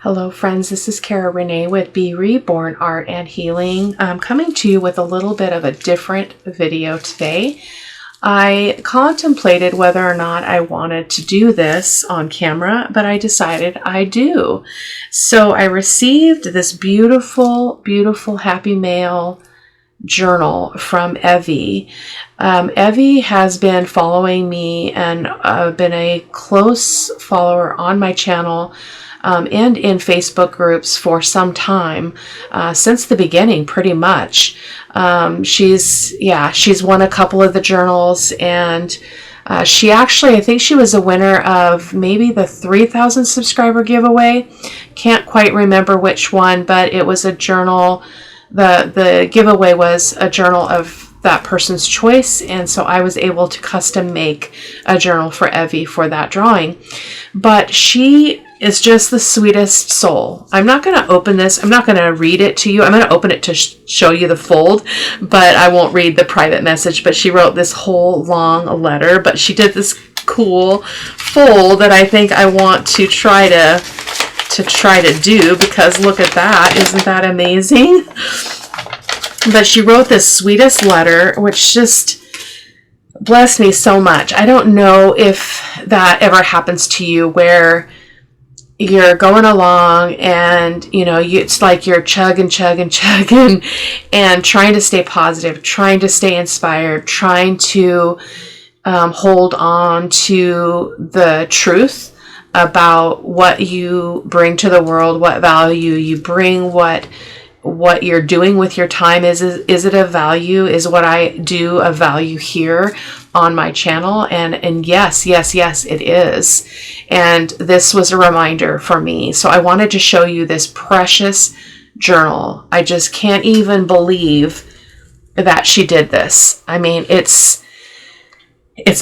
Hello friends, this is Cara-Renee with B.Reborn Art and Healing. I'm coming to you with a little bit of a different video today. I contemplated whether or not I wanted to do this on camera, but I decided I do. So I received this beautiful, beautiful Happy Mail journal from Evie. Evie has been following me and been a close follower on my channel and in Facebook groups for some time, since the beginning, pretty much. She's won a couple of the journals, and she actually, I think she was a winner of maybe the 3,000 subscriber giveaway. Can't quite remember which one, but it was a journal. The giveaway was a journal of that person's choice, and so I was able to custom make a journal for Evie for that drawing. But she is just the sweetest soul. I'm not going to open this. I'm not going to read it to you. I'm going to open it to show you the fold, but I won't read the private message. But she wrote this whole long letter, but she did this cool fold that I think I want to try to do, because look at that. Isn't that amazing? But she wrote this sweetest letter, which just blessed me so much. I don't know if that ever happens to you, where you're going along and, it's like you're chugging and trying to stay positive, trying to stay inspired, trying to hold on to the truth about what you bring to the world, what value you bring, what you're doing with your time. Is it of value? Is what I do of value here on my channel? And yes, it is. And this was a reminder for me. So I wanted to show you this precious journal. I just can't even believe that she did this. I mean, it's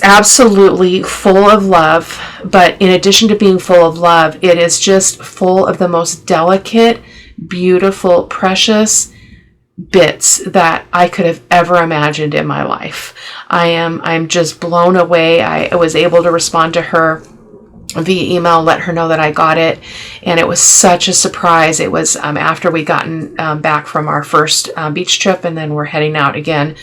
absolutely full of love, but in addition to being full of love, it is just full of the most delicate, beautiful, precious bits that I could have ever imagined in my life. I'm just blown away. I was able to respond to her via email, let her know that I got it, and it was such a surprise. It was after we gotten back from our first beach trip, and then we're heading out again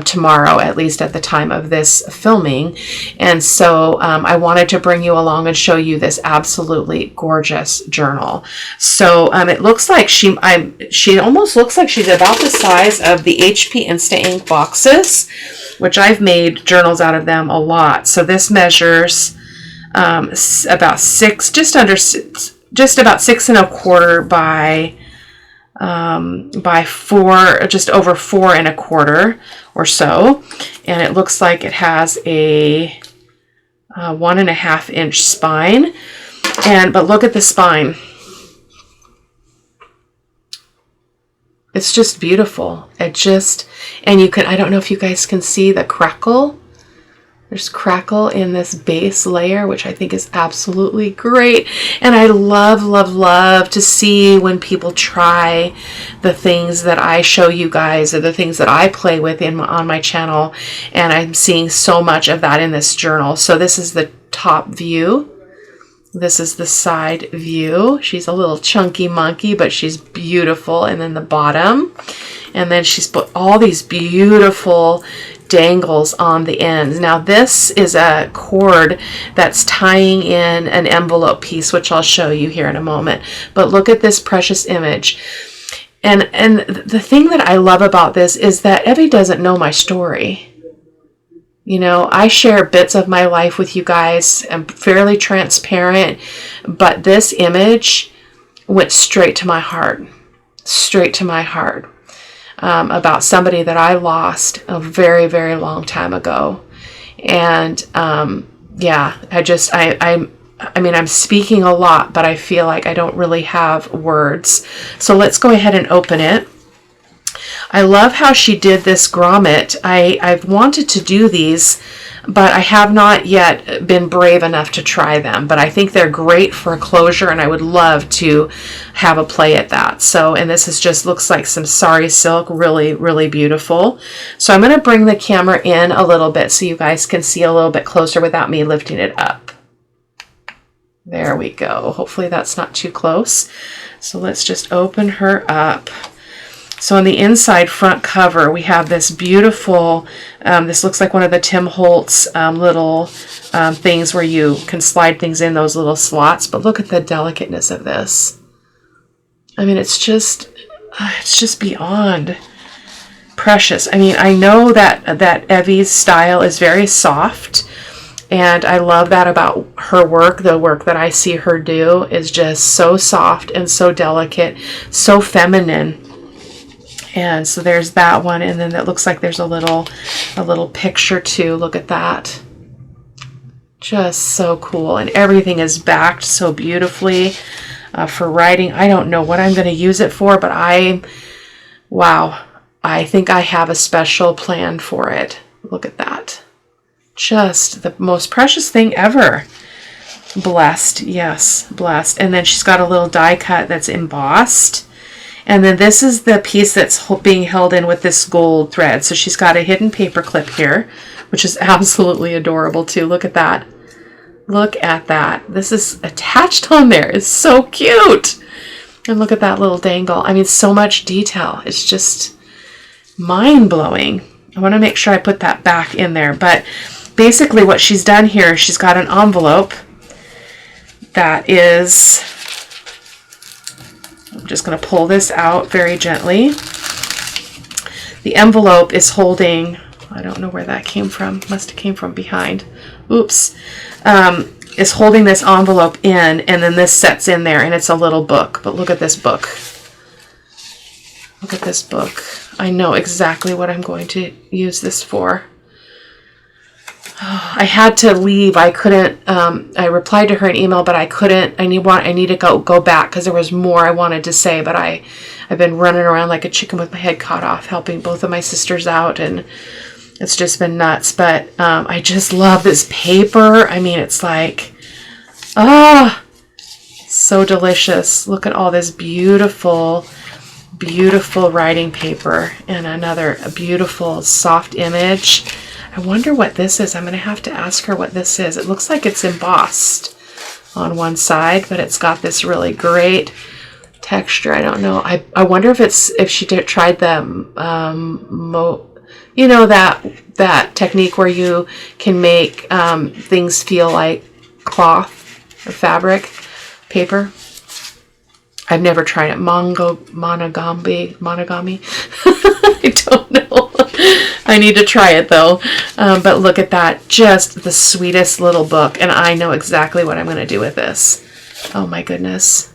tomorrow, at least at the time of this filming. And so I wanted to bring you along and show you this absolutely gorgeous journal. So it looks like she almost looks like she's about the size of the HP Insta Ink boxes, which I've made journals out of them a lot. So this measures about just about 6¼ by 4, just over 4¼ or so. And it looks like it has a 1½ inch spine. But look at the spine. It's just beautiful. And you can, I don't know if you guys can see the crackle. There's crackle in this base layer, which I think is absolutely great. And I love to see when people try the things that I show you guys, or the things that I play with on my channel. And I'm seeing so much of that in this journal. So this is the top view. This is the side view. She's a little chunky monkey, but she's beautiful. And then the bottom. And then she's put all these beautiful dangles on the ends. Now this is a cord that's tying in an envelope piece, which I'll show you here in a moment. But look at this precious image. And the thing that I love about this is that Evie doesn't know my story. I share bits of my life with you guys. I'm fairly transparent, but this image went straight to my heart. About somebody that I lost a very, very long time ago. And I'm speaking a lot, but I feel like I don't really have words. So let's go ahead and open it. I love how she did this grommet. I've wanted to do these, but I have not yet been brave enough to try them. But I think they're great for a closure, and I would love to have a play at that. So, and this is just looks like some sari silk, really, really beautiful. So I'm going to bring the camera in a little bit so you guys can see a little bit closer without me lifting it up. There we go. Hopefully that's not too close. So let's just open her up. So on the inside front cover, we have this beautiful, this looks like one of the Tim Holtz little things where you can slide things in those little slots. But look at the delicateness of this. I mean, it's just beyond precious. I mean, I know that Evie's style is very soft, and I love that about her work. The work that I see her do is just so soft and so delicate, so feminine. And so there's that one, and then it looks like there's a little picture too. Look at that. Just so cool, and everything is backed so beautifully for writing. I don't know what I'm going to use it for, but wow, I think I have a special plan for it. Look at that. Just the most precious thing ever. Blessed, yes, blessed. And then she's got a little die cut that's embossed. And then this is the piece that's being held in with this gold thread. So she's got a hidden paper clip here, which is absolutely adorable too. Look at that. Look at that. This is attached on there. It's so cute. And look at that little dangle. I mean, so much detail. It's just mind-blowing. I want to make sure I put that back in there. But basically what she's done here, she's got an envelope that is, I'm just going to pull this out very gently. The envelope is holding, I don't know where that came from. Must have came from behind. Oops. Is holding this envelope in, and then this sets in there, and it's a little book. But look at this book. Look at this book. I know exactly what I'm going to use this for. I had to leave. I couldn't, I replied to her an email, but I couldn't. I need to go back because there was more I wanted to say, but I've been running around like a chicken with my head cut off, helping both of my sisters out, and it's just been nuts. But I just love this paper. I mean, it's like, so delicious. Look at all this beautiful, beautiful writing paper, and another beautiful soft image. I wonder what this is. I'm going to have to ask her what this is. It looks like it's embossed on one side, but it's got this really great texture. I don't know. I wonder if she tried the you know, that technique where you can make things feel like cloth or fabric, paper. I've never tried it. Monogamy. I don't know. I need to try it though. But look at that. Just the sweetest little book. And I know exactly what I'm going to do with this. Oh my goodness.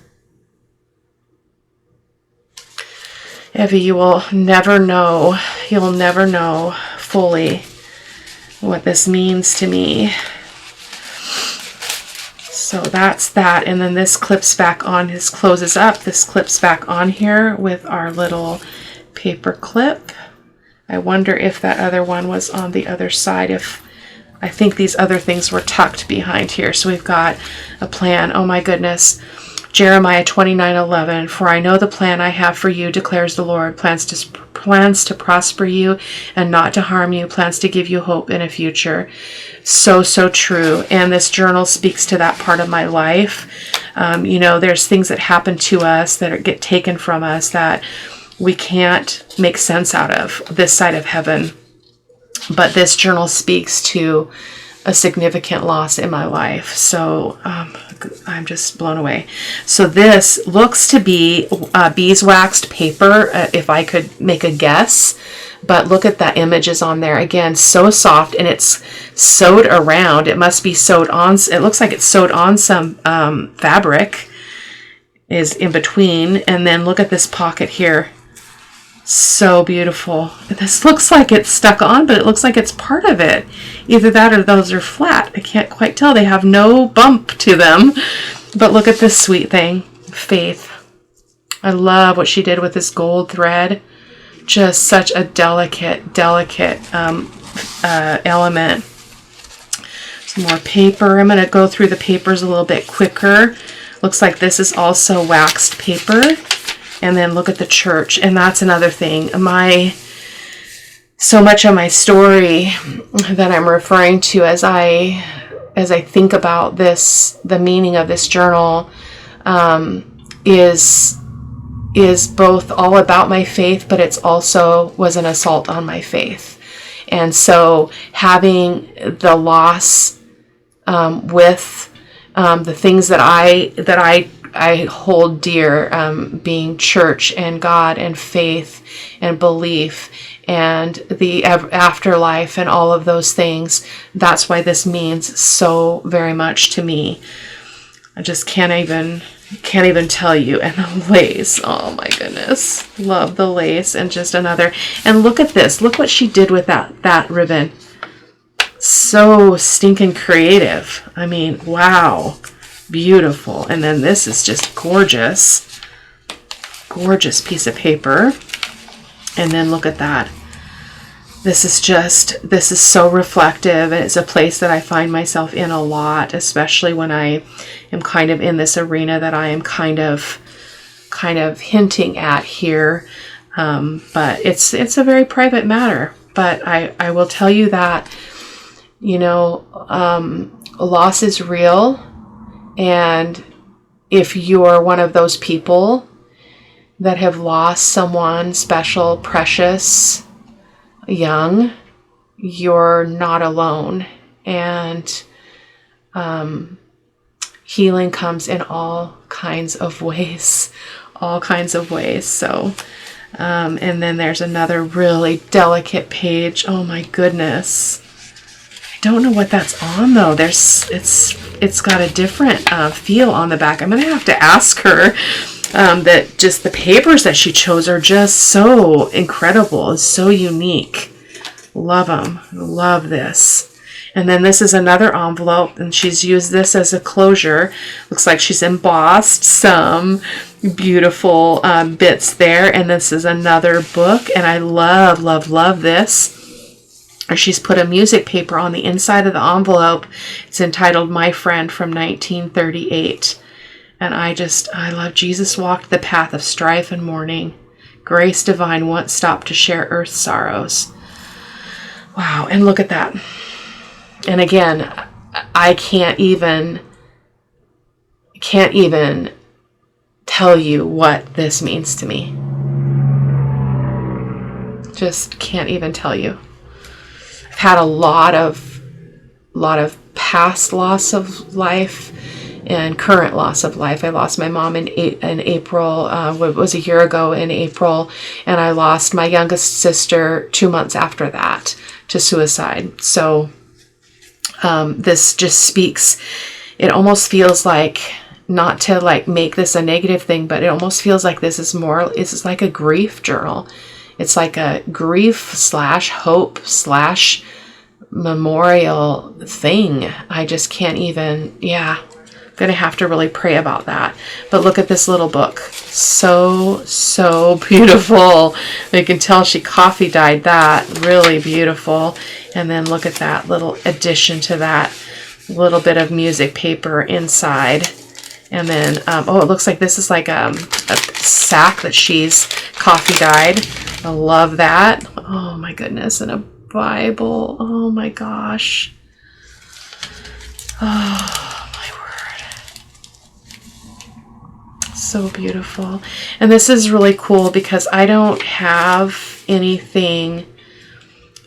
Evie, you will never know. You'll never know fully what this means to me. So that's that. And then this clips back on. This closes up. This clips back on here with our little paper clip. I wonder if that other one was on the other side. I think these other things were tucked behind here. So we've got a plan. Oh my goodness. Jeremiah 29:11. For I know the plan I have for you, declares the Lord. Plans to prosper you and not to harm you. Plans to give you hope in a future. So true. And this journal speaks to that part of my life. You know, there's things that happen to us that get taken from us that we can't make sense out of this side of heaven. But this journal speaks to a significant loss in my life. So I'm just blown away. So this looks to be beeswaxed paper, if I could make a guess. But look at that images on there. Again, so soft, and it's sewed around. It must be sewed on. It looks like it's sewed on some fabric is in between. And then look at this pocket here. So beautiful. This looks like it's stuck on, but it looks like it's part of it. Either that or those are flat. I can't quite tell. They have no bump to them. But look at this sweet thing. Faith. I love what she did with this gold thread. Just such a delicate element. Some more paper. I'm going to go through the papers a little bit quicker. Looks like this is also waxed paper. And then look at the church. And that's another thing. So much of my story that I'm referring to as think about this, the meaning of this journal, is both all about my faith, but it's also was an assault on my faith. And so having the loss with the things that I hold dear, being church and God and faith and belief and the afterlife and all of those things, that's why this means so very much to me. I just can't even tell you. And the lace, oh my goodness, love the lace. And just another, and look at this, look what she did with that ribbon. So stinking creative. I mean, wow, beautiful. And then this is just gorgeous piece of paper. And then look at that. This is so reflective. It's a place that I find myself in a lot, especially when I am kind of in this arena that I am kind of hinting at here. But it's a very private matter. But I will tell you that, loss is real. And if you're one of those people that have lost someone special, precious, young, you're not alone. And healing comes in all kinds of ways. So, and then there's another really delicate page. Oh my goodness. I don't know what that's on though. It's got a different feel on the back. I'm going to have to ask her. That just the papers that she chose are just so incredible. It's so unique. Love them. Love this. And then this is another envelope, and she's used this as a closure. Looks like she's embossed some beautiful bits there. And this is another book, and I love, love, love this. Or she's put a music paper on the inside of the envelope. It's entitled My Friend from 1938. And I love Jesus walked the path of strife and mourning. Grace divine once stopped to share earth's sorrows. Wow, and look at that. And again, I can't even tell you what this means to me. Just can't even tell you. I've had a lot of past loss of life and current loss of life. I lost my mom in April, it was a year ago in April, and I lost my youngest sister 2 months after that to suicide. So this just speaks, it almost feels like, not to make this a negative thing, but it almost feels like this is like a grief journal. It's like a grief / hope / memorial thing. I just can't even, gonna have to really pray about that. But look at this little book. So beautiful. You can tell she coffee dyed that. Really beautiful. And then look at that little addition to that little bit of music paper inside. And then, it looks like this is like a sack that she's coffee dyed. I love that. Oh my goodness. And a Bible. Oh my gosh. Oh. So beautiful. And this is really cool because I don't have anything.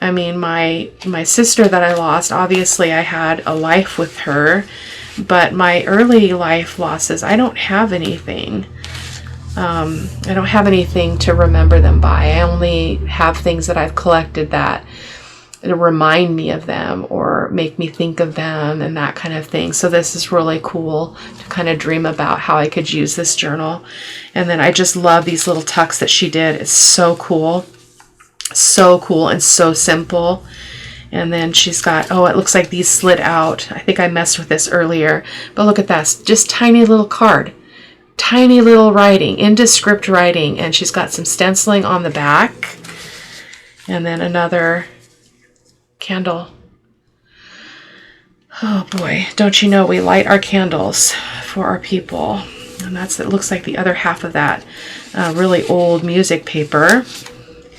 I mean, my sister that I lost, obviously I had a life with her, but my early life losses, I don't have anything. I don't have anything to remember them by. I only have things that I've collected that remind me of them or make me think of them and that kind of thing. So this is really cool to kind of dream about how I could use this journal. And then I just love these little tucks that she did. It's so cool and so simple. And then she's got, it looks like these slid out. I think I messed with this earlier, but look at this, just tiny little card, tiny little writing, indescript writing. And she's got some stenciling on the back, and then another candle. Oh boy, don't you know we light our candles for our people. And it looks like the other half of that really old music paper.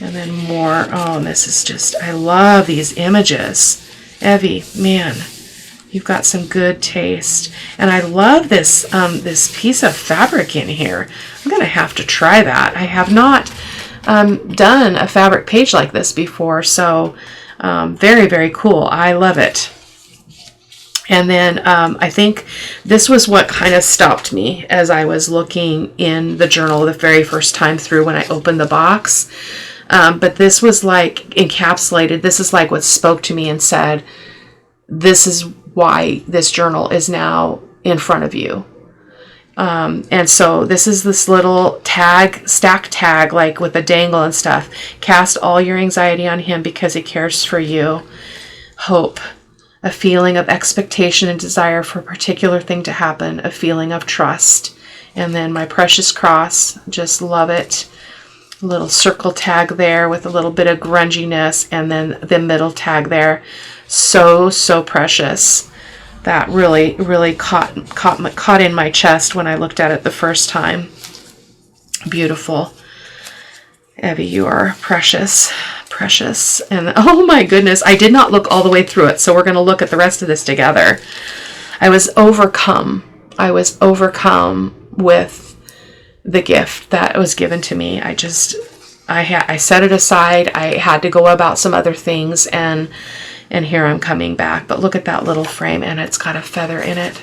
And then more. Oh, and this is just, I love these images. Evie, man, You've got some good taste. And I love this, this piece of fabric in here. I'm going to have to try that. I have not done a fabric page like this before, so very, very cool. I love it. And then I think this was what kind of stopped me as I was looking in the journal the very first time through when I opened the box. But this was like encapsulated. This is like what spoke to me and said, this is why this journal is now in front of you. And so this is this little tag, stack tag, like with a dangle and stuff. Cast all your anxiety on him because he cares for you. Hope, a feeling of expectation and desire for a particular thing to happen, a feeling of trust. And then my precious cross, just love it. A little circle tag there with a little bit of grunginess, and then the middle tag there. So, so precious. That really, really caught in my chest when I looked at it the first time. Beautiful. Evie, you are precious, precious. And oh my goodness, I did not look all the way through it, so we're going to look at the rest of this together. I was overcome. I was overcome with the gift that was given to me. I set it aside. I had to go about some other things, and here I'm coming back. But look at that little frame, and it's got a feather in it.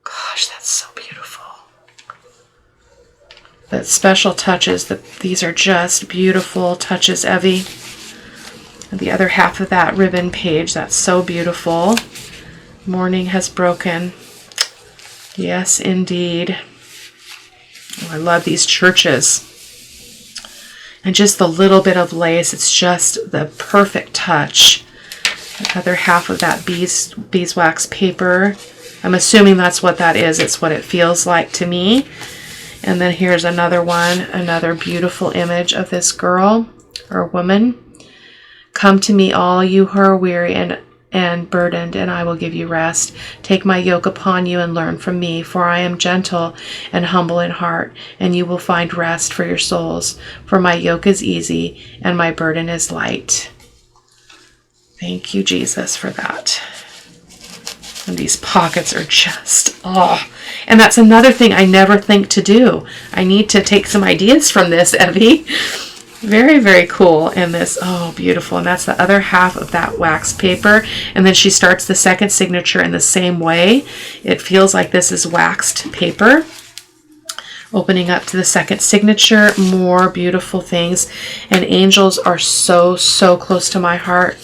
Gosh, that's so beautiful. That special touches, these are just beautiful touches, Evie. And the other half of that ribbon page, that's so beautiful. Morning has broken. Yes, indeed. Oh, I love these churches. And just the little bit of lace, it's just the perfect touch. The other half of that beeswax paper. I'm assuming that's what that is. It's what it feels like to me. And then here's another one, another beautiful image of this girl or woman. Come to me, all you who are weary and burdened, and I will give you rest. Take my yoke upon you and learn from me, for I am gentle and humble in heart, and you will find rest for your souls. For my yoke is easy and my burden is light. Thank you, Jesus, for that. And these pockets are just, oh. And that's another thing I never think to do. I need to take some ideas from this, Evie. Very, very cool. And this, oh, beautiful. And that's the other half of that wax paper. And then she starts the second signature in the same way. It feels like this is waxed paper. Opening up to the second signature, more beautiful things. And angels are so, so close to my heart.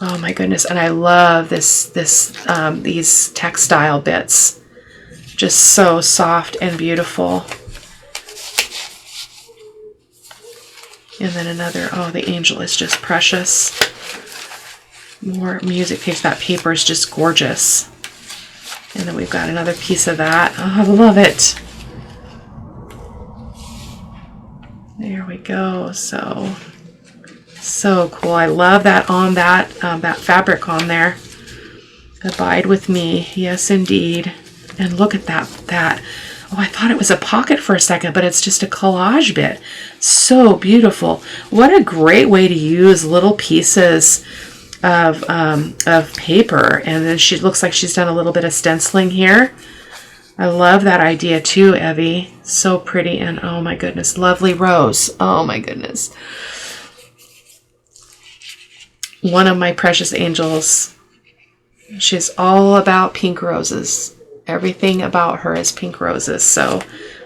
Oh my goodness. And I love these textile bits. Just so soft and beautiful. And then another, oh, the angel is just precious. More music page. That paper is just gorgeous. And then we've got another piece of that. Oh, I love it. There we go. So cool. I love that on that fabric on there. Abide with me. Yes, indeed. And look at that. Oh, I thought it was a pocket for a second, but it's just a collage bit. So beautiful. What a great way to use little pieces of paper. And then she looks like she's done a little bit of stenciling here. I love that idea too, Evie. So pretty. And oh my goodness, lovely rose. Oh my goodness. One of my precious angels. She's all about pink roses. Everything about her is pink roses. So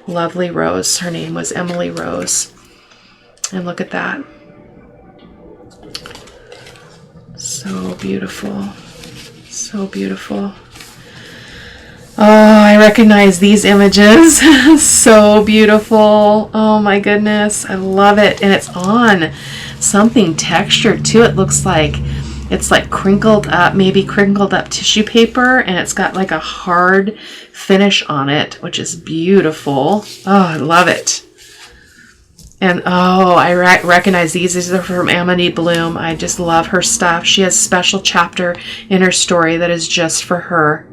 lovely rose. Her name was Emily Rose. And look at that. So beautiful. So beautiful. Oh, I recognize these images. So beautiful. Oh my goodness. I love it. And it's on something textured too. It looks like it's like crinkled up, maybe crinkled up tissue paper, and it's got like a hard finish on it, which is beautiful. Oh, I love it. And oh, I recognize these. These are from Amity Bloom. I just love her stuff. She has a special chapter in her story that is just for her.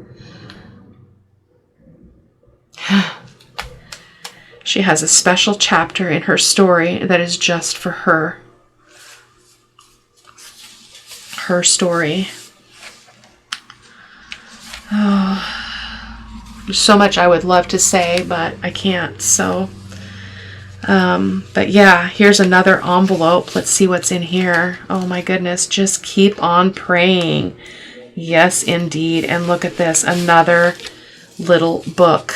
She has a special chapter in her story that is just for her. her story. Oh, there's so much I would love to say, but I can't. So, but yeah, here's another envelope. Let's see what's in here. Oh my goodness, just keep on praying. Yes, indeed. And look at this, another little book.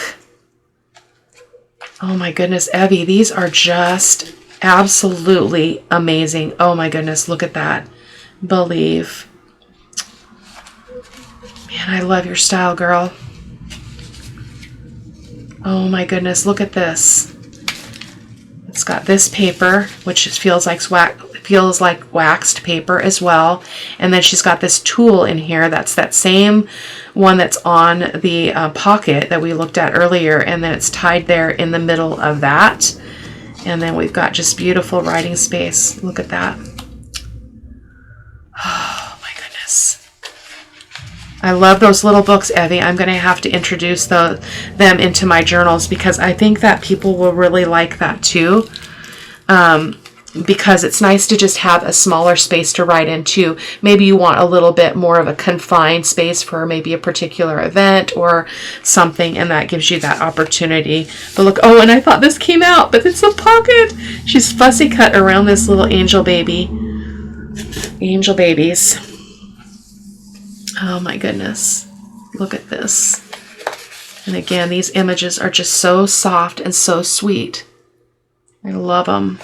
Oh my goodness, Evie, these are just absolutely amazing. Oh my goodness, look at that. Believe. Man, I love your style, girl. Oh my goodness, look at this. It's got this paper, which feels like waxed paper as well. And then she's got this tulle in here. That's that same one that's on the pocket that we looked at earlier. And then it's tied there in the middle of that. And then we've got just beautiful writing space. Look at that. Oh my goodness. I love those little books, Evie. I'm going to have to introduce them into my journals because I think that people will really like that too. Because it's nice to just have a smaller space to write into. Maybe you want a little bit more of a confined space for maybe a particular event or something, and that gives you that opportunity. But look, oh, and I thought this came out, but it's a pocket. She's fussy cut around this little angel baby. Angel babies. Oh my goodness. Look at this. And again, these images are just so soft and so sweet. I love them.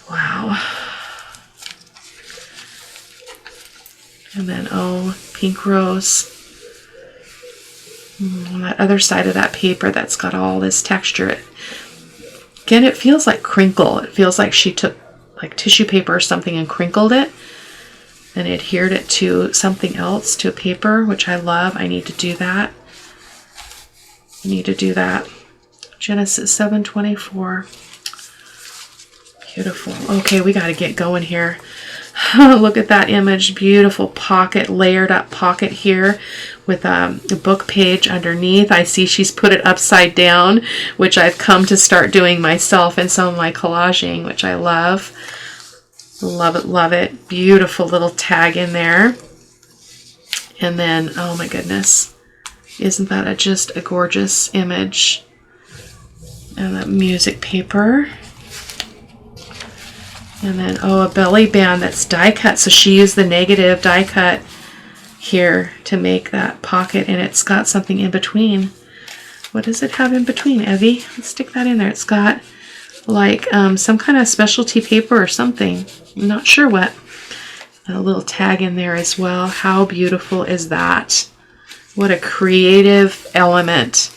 Wow. And then, oh, pink rose. On that other side of that paper that's got all this texture. Again, it feels like crinkle. It feels like she took like tissue paper or something and crinkled it and adhered it to something else, to a paper, which I love. I need to do that. Genesis 7:24. Beautiful. Okay, we got to get going here. Look at that image. Beautiful pocket, layered up pocket here with a book page underneath. I see she's put it upside down, which I've come to start doing myself in some of my collaging, which I love. Love it, love it. Beautiful little tag in there. And then, oh my goodness, isn't that just a gorgeous image? And that music paper. And then, oh, a belly band that's die cut. So she used the negative die cut here to make that pocket, and it's got something in between. What does it have in between, Evie? Let's stick that in there. It's got like some kind of specialty paper or something. I'm not sure what. A little tag in there as well. How beautiful is that? What a creative element.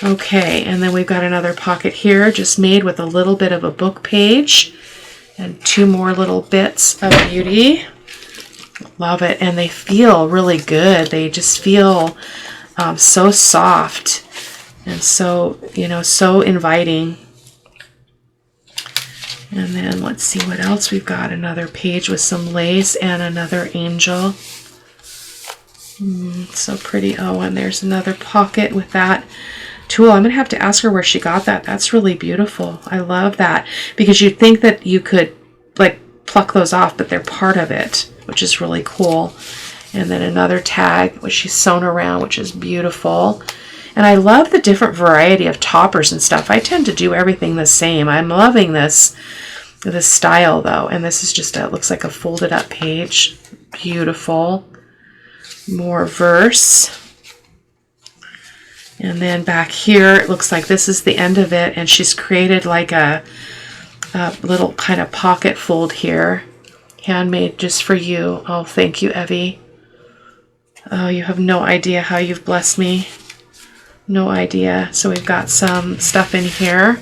Okay, and then we've got another pocket here, just made with a little bit of a book page. And two more little bits of beauty. Love it. And they feel really good. They just feel so soft and so, so inviting. And then let's see what else we've got. Another page with some lace and another angel. So pretty. Oh, and there's another pocket with that tulle. I'm going to have to ask her where she got that. That's really beautiful. I love that because you'd think that you could like pluck those off, but they're part of it, which is really cool. And then another tag which she's sewn around, which is beautiful. And I love the different variety of toppers and stuff. I tend to do everything the same. I'm loving this style though. And this is just it looks like a folded up page. Beautiful. More verse. And then back here, it looks like this is the end of it, and she's created like a little kind of pocket fold here, handmade just for you. Oh, thank you, Evie. Oh, you have no idea how you've blessed me. No idea. So we've got some stuff in here.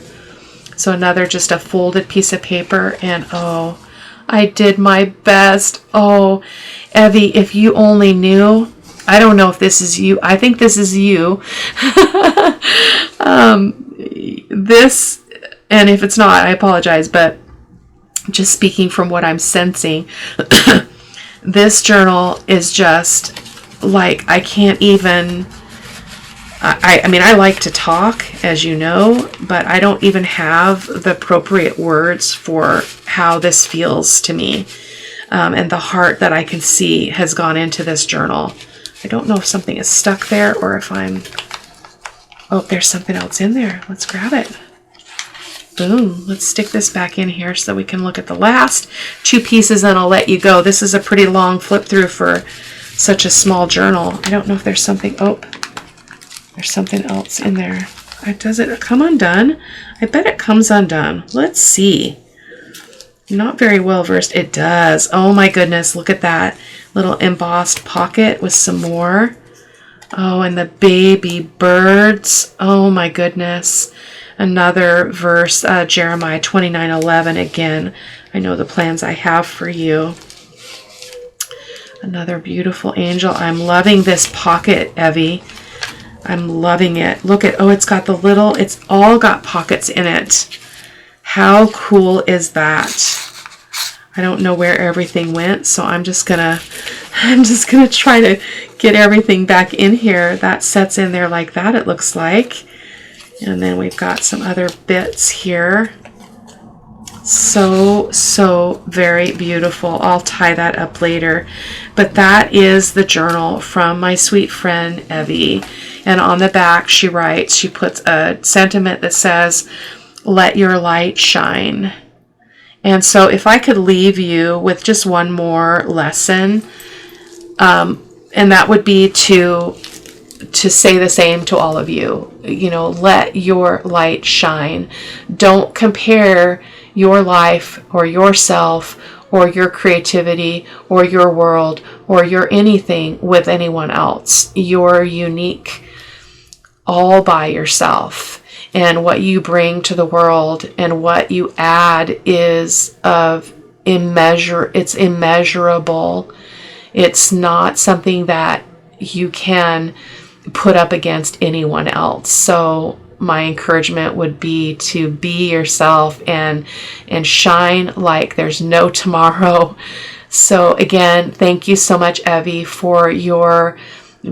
So another just a folded piece of paper, and oh, I did my best. Oh, Evie, if you only knew. I don't know if this is you. I think this is you. This, and if it's not, I apologize, but just speaking from what I'm sensing, this journal is just like, I can't even, I mean, I like to talk, as you know, but I don't even have the appropriate words for how this feels to me. and the heart that I can see has gone into this journal. I don't know if something is stuck there or if I'm... Oh, there's something else in there. Let's grab it. Boom. Let's stick this back in here so we can look at the last 2 pieces and I'll let you go. This is a pretty long flip through for such a small journal. I don't know if there's something... Oh, there's something else in there. Does it come undone? I bet it comes undone. Let's see. Not very well versed. It does. Oh my goodness. Look at that little embossed pocket with some more. Oh, and the baby birds. Oh my goodness. Another verse, Jeremiah 29:11. Again, I know the plans I have for you. Another beautiful angel. I'm loving this pocket, Evie. I'm loving it. Look at, oh, it's got the little, it's all got pockets in it. How cool is that? I don't know where everything went, so I'm just gonna try to get everything back in here. That sets in there like that, it looks like. And then we've got some other bits here. So very beautiful. I'll tie that up later. But that is the journal from my sweet friend Evie. And on the back she writes, she puts a sentiment that says, "Let your light shine." And so if I could leave you with just one more lesson, and that would be to say the same to all of you. You know, let your light shine. Don't compare your life or yourself or your creativity or your world or your anything with anyone else. You're unique all by yourself. And what you bring to the world and what you add is it's immeasurable. It's not something that you can put up against anyone else. So my encouragement would be to be yourself and shine like there's no tomorrow. So again, thank you so much, Evie, for your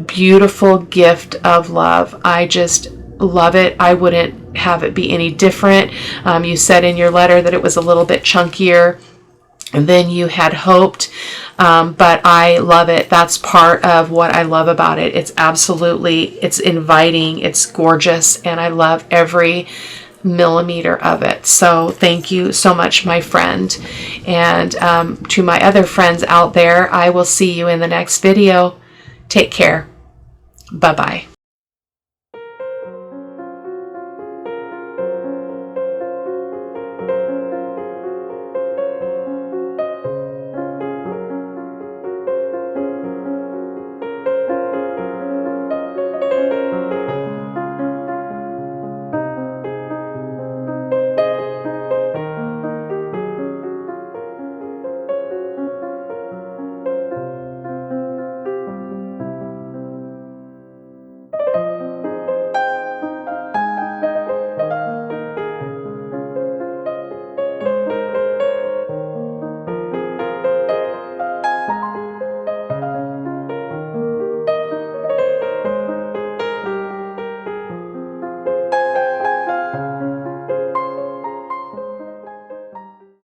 beautiful gift of love. I just love it. I wouldn't have it be any different. You said in your letter that it was a little bit chunkier than you had hoped, but I love it. That's part of what I love about it. It's inviting, it's gorgeous, and I love every millimeter of it. So thank you so much, my friend. And to my other friends out there, I will see you in the next video. Take care. Bye-bye.